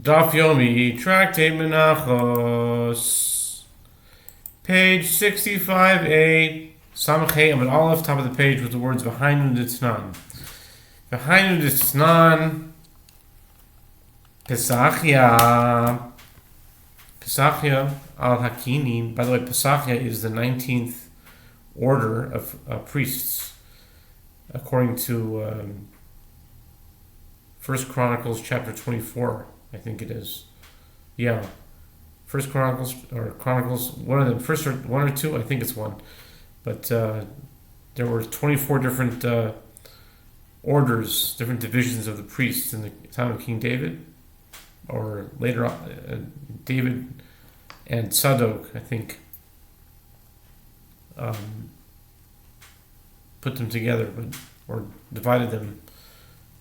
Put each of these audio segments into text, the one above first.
Daf Yomi, Tractate Menachos, page 65a, Samachay Amid Aleph, top of the page with the words V'hainu D'Tznan. V'hainu D'Tznan, Pesachia al Hakini. By the way, Pesachia is the 19th order of priests, according to 1 Chronicles chapter 24. I think it is. Yeah. First Chronicles, or Chronicles, one of them, first or one or two, I think it's one. But there were 24 different orders, different divisions of the priests in the time of King David, or later on, David and Sadok, I think, put them together, or divided them.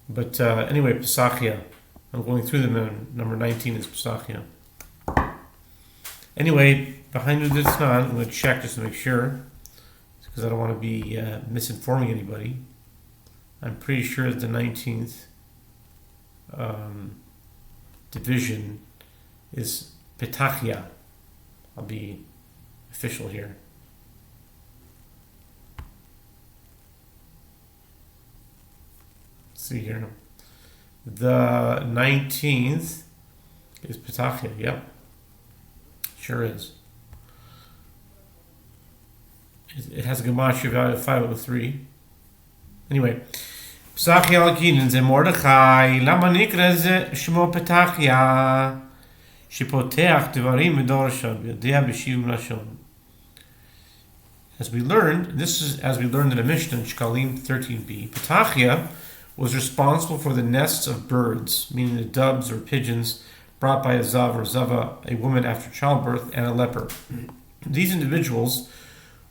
But anyway, Pesachia. I'm going through them, and number 19 is Pesachia. Anyway, behind the D'Tznan, I'm going to check just to make sure, because I don't want to be misinforming anybody. I'm pretty sure that the 19th division is Petachia. I'll be official here. Let's see here. The 19th is Petachia. Yep. Sure is. It has a gematria value of 503. Anyway. Pesachia al-Kinin ze Mordechai. Lama nikra ze shmo Petachia. Shepoteach devarim medorshon. Yodea b'shivim lashon. As we learned in the Mishnah in Shkalim 13b, Petachia was responsible for the nests of birds, meaning the doves or pigeons brought by a zav or zava, a woman after childbirth, and a leper. These individuals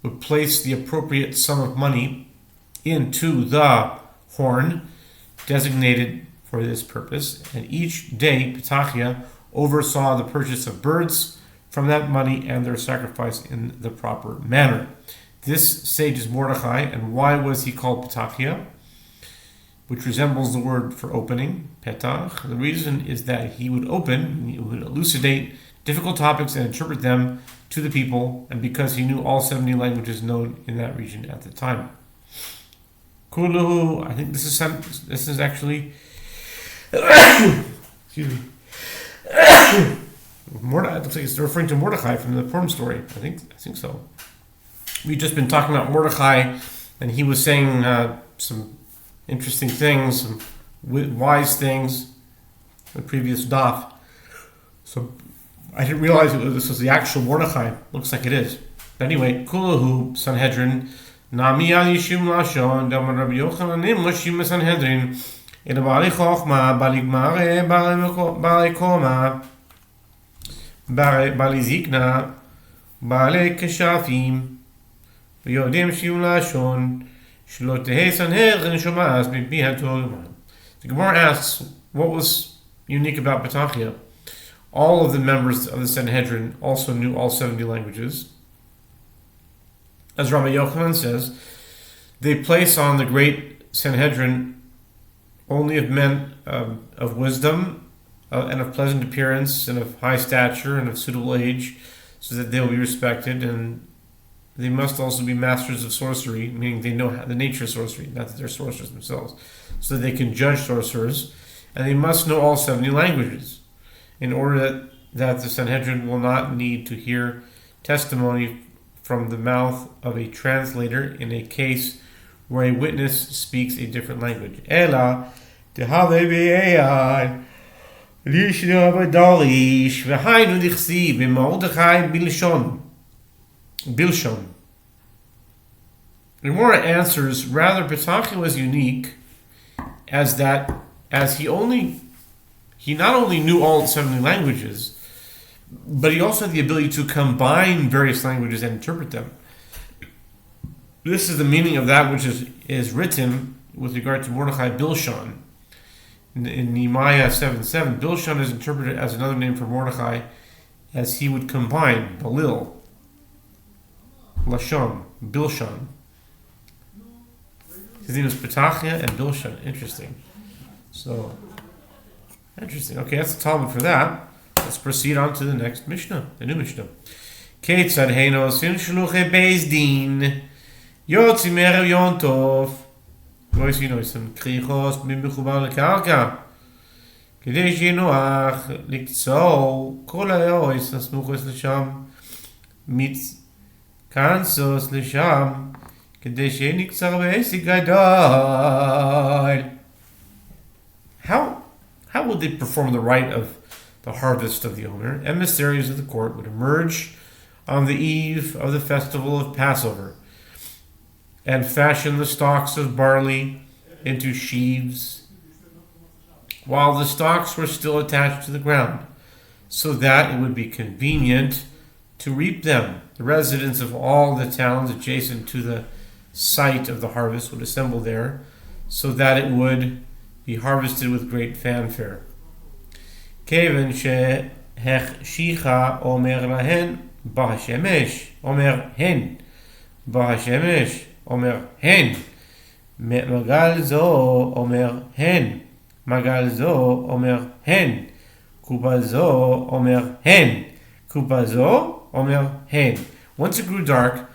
would place the appropriate sum of money into the horn designated for this purpose, and each day Petachia oversaw the purchase of birds from that money and their sacrifice in the proper manner. This sage is Mordechai, and why was he called Petachia, which resembles the word for opening, petach? The reason is that he would open, he would elucidate difficult topics and interpret them to the people, and because he knew all 70 languages known in that region at the time. Kuluhu, I think this is actually excuse me. Mordechai, it looks like it's referring to Mordechai from the Purim story. I think so. We've just been talking about Mordechai, and he was saying some interesting things, some wise things, the previous daf. So I didn't realize this was the actual Mordechai. Looks like it is. But anyway, Kulahu, Sanhedrin, Nami al Yishim Lashon, Damar Rabbi Yochanan, Lashim Sanhedrin, in a Bali Chochma, Bali Gmare, Bali Koma, Bali Zikna, Bali Keshafim, Yodim Shim Lashon, the Gemara asks, what was unique about Petachia? All of the members of the Sanhedrin also knew all 70 languages. As Rabbi Yochanan says, they place on the great Sanhedrin only of men of wisdom and of pleasant appearance and of high stature and of suitable age, so that they will be respected, and they must also be masters of sorcery, meaning they know the nature of sorcery, not that they're sorcerers themselves, so that they can judge sorcerers, and they must know all 70 languages, in order that the Sanhedrin will not need to hear testimony from the mouth of a translator in a case where a witness speaks a different language. Ela tehave be'eyan lishna b'dalish v'hainu dichsi b'mordechai Bilshon. The Gemara answers, rather Petachia was unique as he not only knew all 70 languages, but he also had the ability to combine various languages and interpret them. This is the meaning of that which is written with regard to Mordechai Bilshon. In Nehemiah 7:7, Bilshon is interpreted as another name for Mordechai, as he would combine Balil, Lashon, Bilshon. His name is Petachia and Bilshon. Interesting. So, Interesting. Okay, that's the Talmud for that. Let's proceed on to the next Mishnah, the new Mishnah. Ketzad heino osim shluchei beis din yotzim erev yom tov goyis yinoisem krichos mimechubar lekarka כדי שיהיה נוח לקצור כל האויס הסמוכות לשם מתכנסות לשם כדי שיהיה נקצר בעסק גדול. How would they perform the rite of the harvest of the owner? Emissaries of the court would emerge on the eve of the festival of Passover and fashion the stalks of barley into sheaves while the stalks were still attached to the ground, so that it would be convenient to reap them. The residents of all the towns adjacent to the site of the harvest would assemble there, so that it would be harvested with great fanfare. Kevan shehechshicha omer lahen bahashemesh, omer hen bahashemesh, omer hen magal zo omer hen magal zo omer hen kuba zo omer hen kuba zo omer hen. Once it grew dark,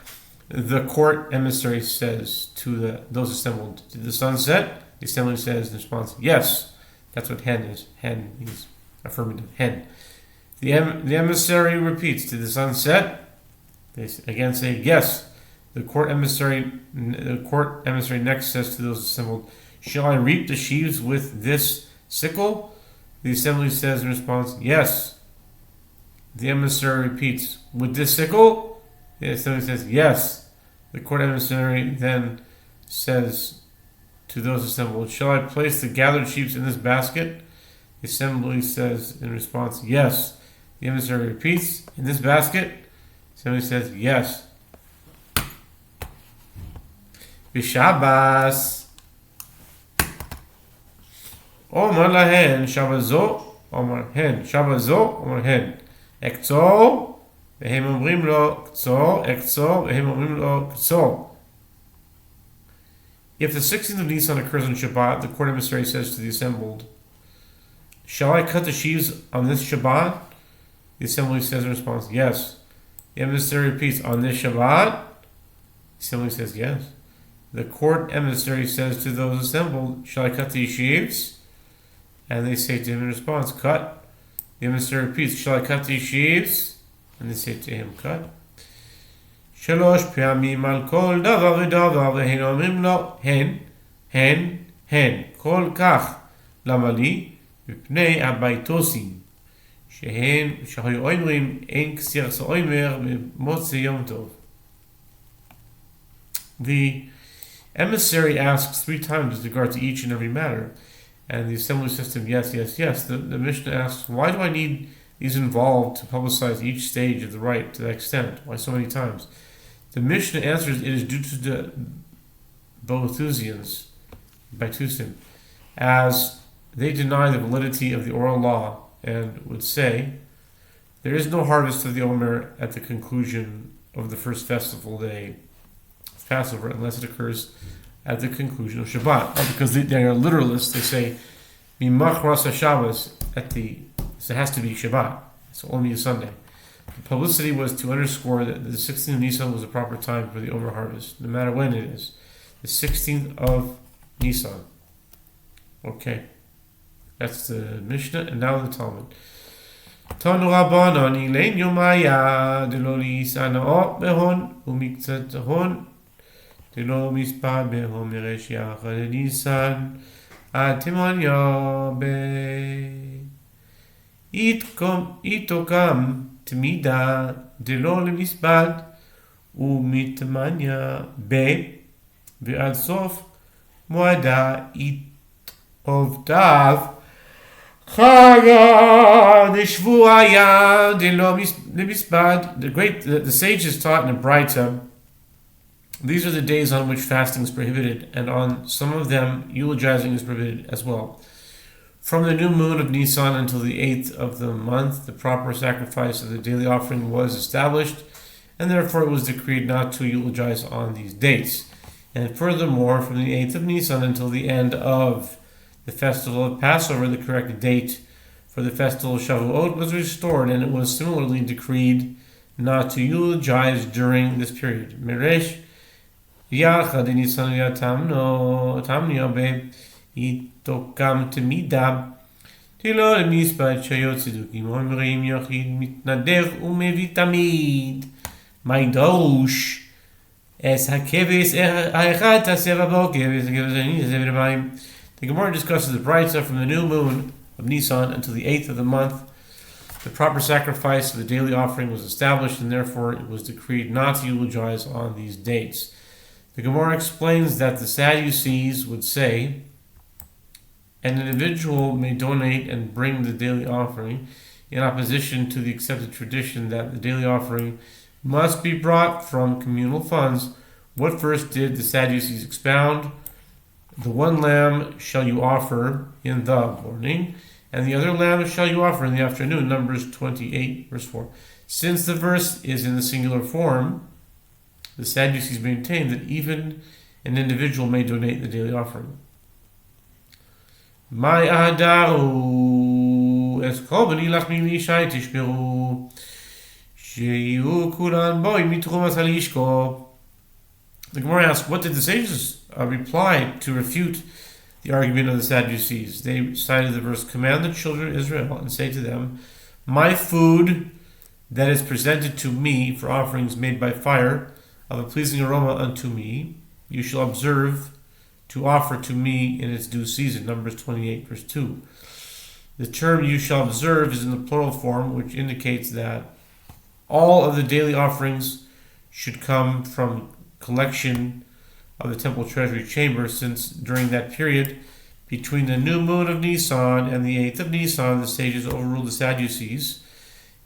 the court emissary says to those assembled, "Did the sun set?" The assembly says in response, "Yes." That's what hen is. Hen means affirmative. Hen. The emissary repeats, "Did the sun set?" They again say, "Yes." The court emissary next says to those assembled, "Shall I reap the sheaves with this sickle?" The assembly says in response, "Yes." The emissary repeats, "With this sickle?" The assembly says, "Yes." The court emissary then says to those assembled, "Shall I place the gathered sheaves in this basket?" The assembly says in response, "Yes." The emissary repeats, "In this basket?" The assembly says, "Yes." B'Shabbos Omer lahen shabazo omer hen shabazo omer hen ektzor vehem omrim lo ktzor ektzor vehem omrim lo ktzor. If the 16th of Nisan occurs on Shabbat, the court emissary says to the assembled, "Shall I cut the sheaves on this Shabbat?" The assembly says in response, "Yes." The emissary repeats, "On this Shabbat?" The assembly says, "Yes." The court emissary says to those assembled, "Shall I cut these sheaves?" And they say to him in response, "Cut." The emissary repeats, "Shall I cut these sheaves?" And they say to him, "Cut." שלוש פעמים על כל דבר ודבר והן אומרים לו הן, הן, הן. כל כך למה לי? מפני הביתוסים שהיו אומרים אין כסיר סאומר במוצאי יום טוב. The emissary asks 3 times with regard to each and every matter, and the assembly says to him, "Yes, yes, yes." The Mishnah asks, "Why do I need these involved to publicize each stage of the rite to that extent? Why so many times?" The Mishnah answers, it is due to the Boethusians, as they deny the validity of the oral law and would say there is no harvest of the Omer at the conclusion of the first festival day of Passover unless it occurs at the conclusion of Shabbat. Because they are literalists, they say Mimachras HaShabbos so it has to be Shabbat, so only a Sunday. The publicity was to underscore that the 16th of Nisan was the proper time for the Omer harvest, no matter when it is. The 16th of Nisan. Okay. That's the Mishnah, and now the Talmud. Tanu Rabbanon Ilein Yomaya Delo Lisana'o Behon Umiktzat Hon Delo Mispad Behon Miresh Yachad Nisan Atimon Yabe Itokam תמידה דלא למסבד ומתמניה ועד סוף מועדה עובדיו חגה דשבועיה דלא למסבד. The sages taught in the Braita, these are the days on which fasting is prohibited, and on some of them eulogizing is prohibited as well. From the new moon of Nisan until the 8th of the month, the proper sacrifice of the daily offering was established, and therefore it was decreed not to eulogize on these dates. And furthermore, from the 8th of Nisan until the end of the festival of Passover, the correct date for the festival of Shavuot was restored, and it was similarly decreed not to eulogize during this period. Meresh Yachad Nisan Tamnio Be Itokam Temida Tilo Mispat Shayot Sidukim Omrim Yochid Mitnadev Umevi Tamid Maidosh Es Hakevis Aichat Taseva Bokevis Everybody. The Gemara discusses the brightness from the new moon of Nisan until the 8th of the month. The proper sacrifice of the daily offering was established, and therefore it was decreed not to eulogize on these dates. The Gemara explains that the Sadducees would say, an individual may donate and bring the daily offering, in opposition to the accepted tradition that the daily offering must be brought from communal funds. What verse did the Sadducees expound? The one lamb shall you offer in the morning, and the other lamb shall you offer in the afternoon. Numbers 28, verse 4. Since the verse is in the singular form, the Sadducees maintain that even an individual may donate the daily offering. My adaru es kobani lachmi lishai tishmeru sheyu kulan boy mitrumas halishko. The Gemara asks, what did the sages reply to refute the argument of the Sadducees? They cited the verse, command the children of Israel and say to them, my food that is presented to me for offerings made by fire of a pleasing aroma unto me, you shall observe to offer to me in its due season. Numbers 28, verse 2. The term you shall observe is in the plural form, which indicates that all of the daily offerings should come from collection of the temple treasury chamber, since during that period between the new moon of Nisan and the 8th of Nisan, the sages overruled the Sadducees.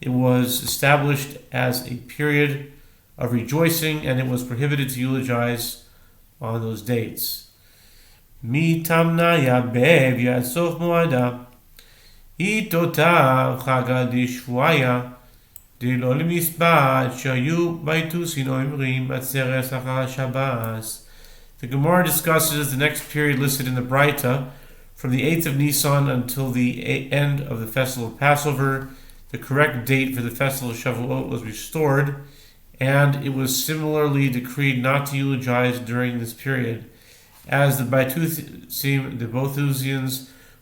It was established as a period of rejoicing, and it was prohibited to eulogize on those dates. Mi tamnaya bev yasof moada itota chaga dishvuaya dilo lemispat shayu baitusin oimrim atzeres achar Shabbos. The Gemara discusses the next period listed in the Braita from the 8th of Nisan until the end of the festival of Passover. The correct date for the festival of Shavuot was restored, and it was similarly decreed not to eulogize during this period, as the Boethusians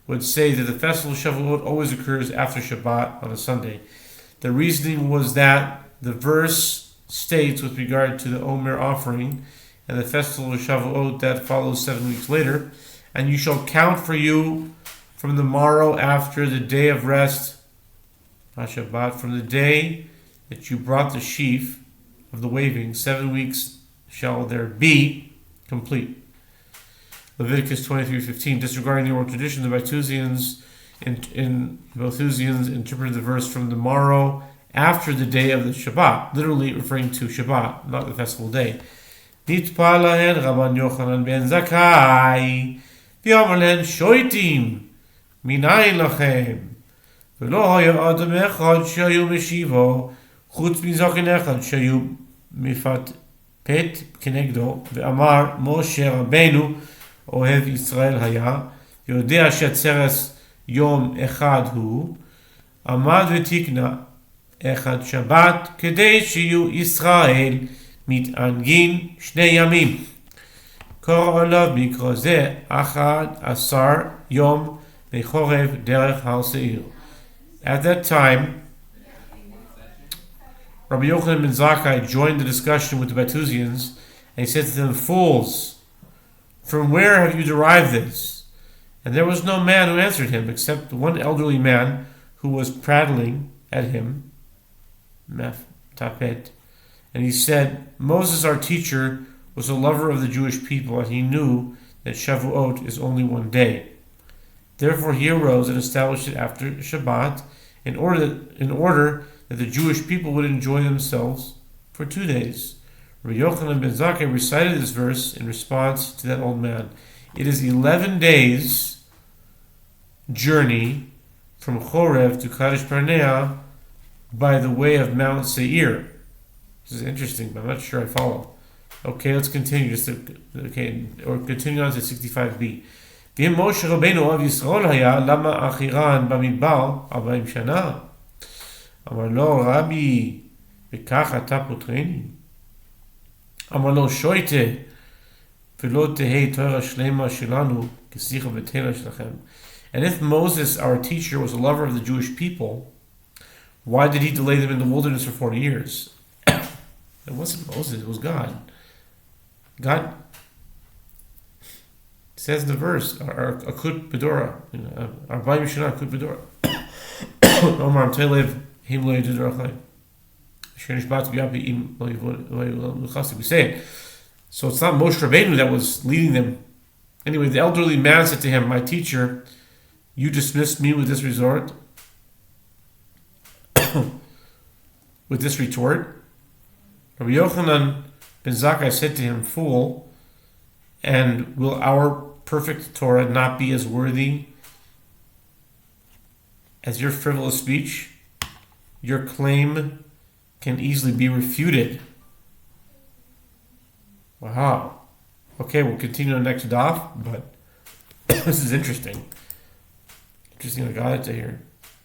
would say that the festival of Shavuot always occurs after Shabbat on a Sunday. The reasoning was that the verse states with regard to the Omer offering and the festival of Shavuot that follows 7 weeks later, and you shall count for you from the morrow after the day of rest, Shabbat, from the day that you brought the sheaf of the waving, 7 weeks shall there be complete. Leviticus 23:15. Disregarding the oral tradition, the Boethusians interpreted the verse from the morrow after the day of the Shabbat, literally referring to Shabbat, not the festival day. Nitpa lahen Rabban Yochanan ben Zakkai v'yomer lahen shoitim minayin lachem v'lo haya adam echad shayu meshivo chutz mizakin echad shayu mifat pet kenegdo ve'amar Moshe Rabbeinu ohev Yisrael haya יודע שעצרת יום אחד הוא עמד ותיקנה אחד שבת כדי שיהיו ישראל מתענגים 2 ימים. קורא עליו מקרא זה 11 יום בחורף דרך הר שעיר. At that time, Rabbi Yochanan ben Zakkai joined the discussion with the Boethusians, and he said to them, fools, from where have you derived this? And there was no man who answered him, except one elderly man who was prattling at him, Tapet. And he said, Moses, our teacher, was a lover of the Jewish people, and he knew that Shavuot is only 1 day. Therefore he arose and established it after Shabbat, in order that the Jewish people would enjoy themselves for 2 days. Rabbi Yochanan ben Zakkai recited this verse in response to that old man. It is 11 days journey from Chorev to Chadash Barnea by the way of Mount Seir. This is interesting, but I'm not sure I follow. Okay, let's continue. Continue on to 65b. ואם משה רבנו אוהב ישראל היה, למה אחירן במדבר 40 שנה? אמר לו רבי, וכך אתה פוטרני? אמר לו שויטה, ולא תהי תורה שלמה שלנו, כשיחה ותהילה שלכם. And if Moses, our teacher, was a lover of the Jewish people, why did he delay them in the wilderness for 40 years? It wasn't Moses, it was God. God says in the verse, Akut Bedora, Arba'im Shana Akut Bedora. Omar Amtelev, Him Lo Yedurachai. We say it. So it's not Moshe Rabbeinu that was leading them. Anyway, the elderly man said to him, my teacher, you dismissed me with this resort, with this retort. Rabbi Yochanan ben Zakkai said to him, fool, and will our perfect Torah not be as worthy as your frivolous speech? Your claim can easily be refuted. Wow. Okay, we'll continue the next daf, but this is interesting. Interesting, I got it to here.